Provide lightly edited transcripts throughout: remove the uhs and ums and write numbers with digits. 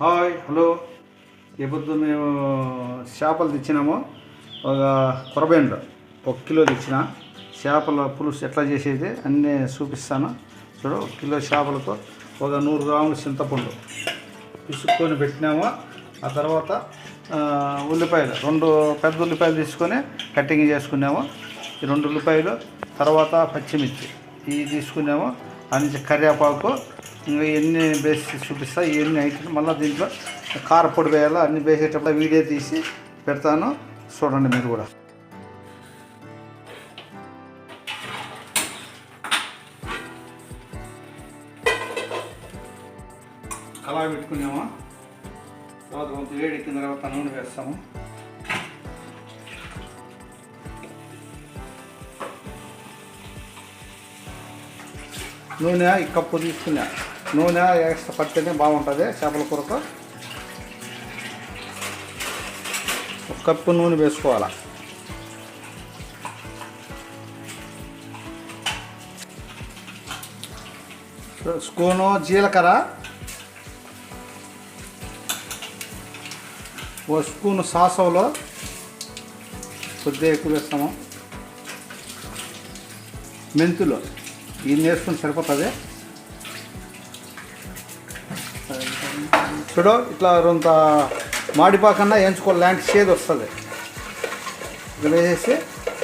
Hi hello ఈ పొద్దు మేము చేపలు తెచ్చినాము. ఒక కొరబెండు 1 కిలో తెచ్చిన చేపల పులుసు ఎట్లా చేసేది అన్నీ చూపిస్తాను. చూడు, 1 కిలో చేపలతో ఒక 100 గ్రాముల చింతపండు పిసుక్కొని పెట్టినాము. ఆ తర్వాత ఉల్లిపాయలు 2 పెద్ద ఉల్లిపాయలు తీసుకొని కట్టింగ్ చేసుకున్నాము. ఈ 2 ఉల్లిపాయలు, తర్వాత పచ్చిమిర్చి ఇవి తీసుకున్నాము. నుంచి కరివేపాకు, ఇంకా ఇవన్నీ వేసి చూపిస్తా. ఇవన్నీ అయితే మళ్ళీ దీంట్లో కారపొడి వేయాలి. అన్నీ వేసేటప్పుడు వీడియో తీసి పెడతాను, చూడండి మీరు కూడా. కళాయి పెట్టుకున్నాము. తర్వాత కొంచెం వేడెక్కిన తర్వాత నూనె వేస్తాము. నూనె ఈ కప్పు తీసుకున్నా. నూనె ఎక్స్ట్రా పడితేనే బాగుంటుంది చేపల కూరకు. 1 కప్పు నూనె వేసుకోవాలి. స్పూను జీలకర్ర, 1 స్పూను సాసవలో కొద్దిగా ఎక్కువ వేస్తాము. మెంతులు ఇది వేసుకుని సరిపోతుంది. చూడు, ఇట్లా కొంత మాడిపాకన్నా వేయించుకోవాలి, లాంటి చేదు వస్తుంది. ఇలా వేసేసి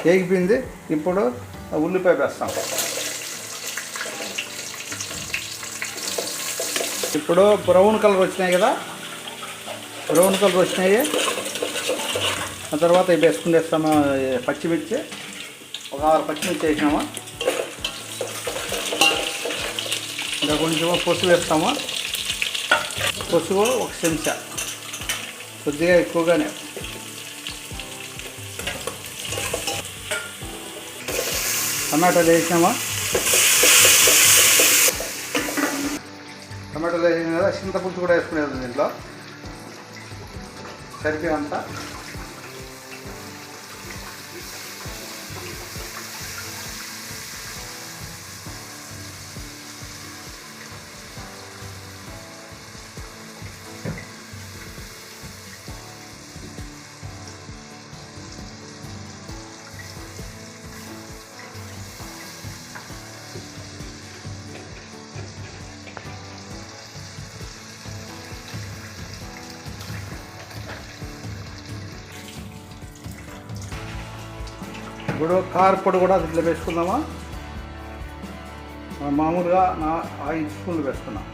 వేగిపోయింది. ఇప్పుడు ఉల్లిపాయ వేస్తాం. ఇప్పుడు బ్రౌన్ కలర్ వచ్చినాయి కదా, బ్రౌన్ కలర్ వచ్చినాయి. ఆ తర్వాత ఇవి వేసుకునేస్తాము. పచ్చిమిర్చి ఒక 6 పచ్చిమిర్చి వేసినాము. ఇంకా కొంచెం పసుపు వేస్తాము. పసుపు 1 చెంచా, కొద్దిగా ఎక్కువగానే. టమాటాలు వేసినామా. టమాటాలు వేసిన కదా, చింతపులుసు కూడా వేసుకునేది దీంట్లో సరిపోయేంత. ఇప్పుడు కారపొడి కూడా దీంట్లో వేసుకుందామా. మామూలుగా 5 స్పూన్లు వేసుకున్నాం.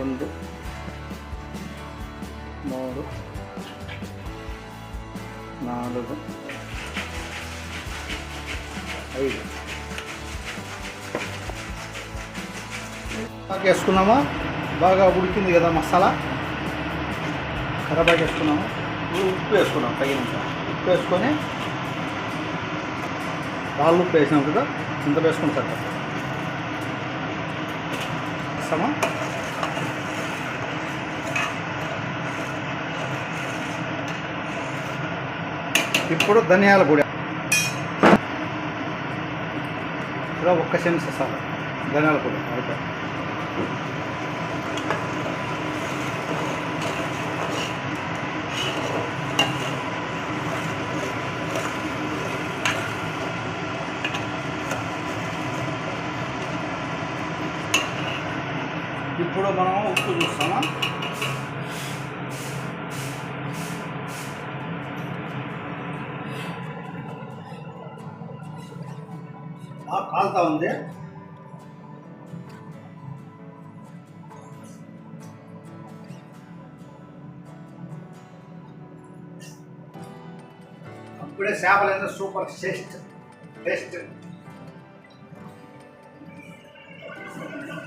1 2 3 4 5 వేసుకున్నామా. బాగా ఉడికింది కదా మసాలా, కరివేపాకు వేసుకున్నాము. ఉప్పు వేసుకున్నాం తగినంత. ఉప్పు వేసుకొని, రాళ్ళు ఉప్పు వేసినాం కదా, ఇంత వేసుకుని సరిపోతుంది. వేస్తామా. ఇప్పుడు ధనియాల పొడి ఇలా 1 చెంచా సార్ ధనియాల పొడి అయితే. ఇప్పుడు మనం ఉప్పు చూస్తామా. కాలుతా ఉంది. అప్పుడే చేపలు అయితే సూపర్ టేస్ట్.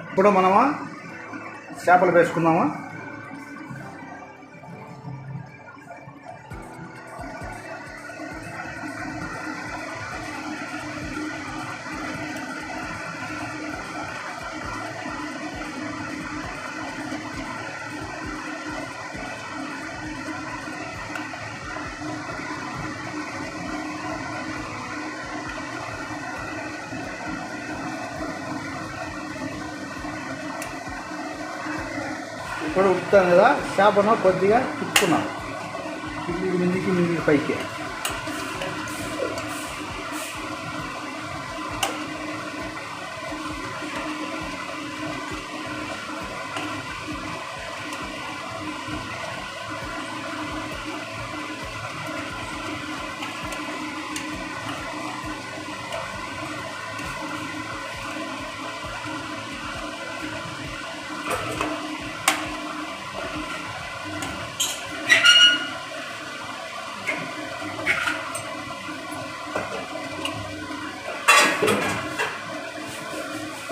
ఇప్పుడు మనము చేపలు వేసుకుందామా. ఇప్పుడు ఉడుకుతాను కదా, చేపను కొద్దిగా తిప్పుకున్నాను, మిందికి పైకి.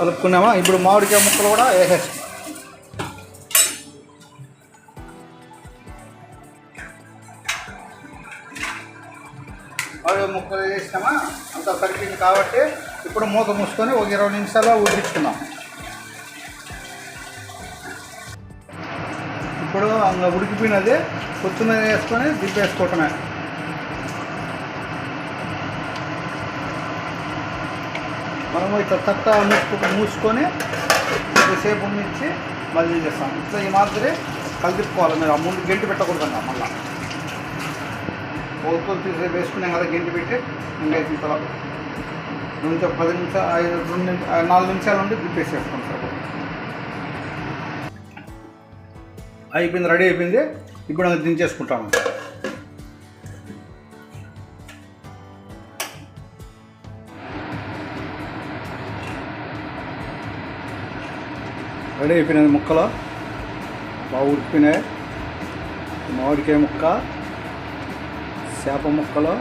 కలుపుకున్నామా. ఇప్పుడు మామిడికాయ ముక్కలు కూడా వేసేస్తాం. మామిడికాయ ముక్కలు వేసినామా, అంతా సరిపోయింది కాబట్టి ఇప్పుడు మూత మూసుకొని ఒక 20 నిమిషాలు ఉడికించుకుందాం. ఇప్పుడు అంగ ఉడికిపోయినది కొత్తిమీర వేసుకొని దింపేసుకోవటమే. మనము ఇట్లా తట్ట మూసుకొని కొద్దిసేపు ఉంచి మళ్ళీ చేస్తాం. ఇట్లా ఈ మాదిరి కలిదిప్పుకోవాలి. మీరు ఆ ముందు గెంటి పెట్టకూడదండి. మళ్ళీ ఒత్తులు తీసి వేసుకున్నాం కదా, గెంటి పెట్టి ఇంకా తర్వాత 10 నిమిషాలు 4 నిమిషాల నుండి దింపేసేసుకోండి సార్. అయిపోయింది, రెడీ అయిపోయింది. ఇప్పుడు అది దించేసుకుంటాము. రెడీ అయిపోయినది, ముక్కలు బాగా ఉడికిపోయినాయి. మామిడికాయ ముక్క, చేప ముక్కలు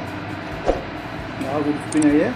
బాగా ఉడికిపోయినాయి.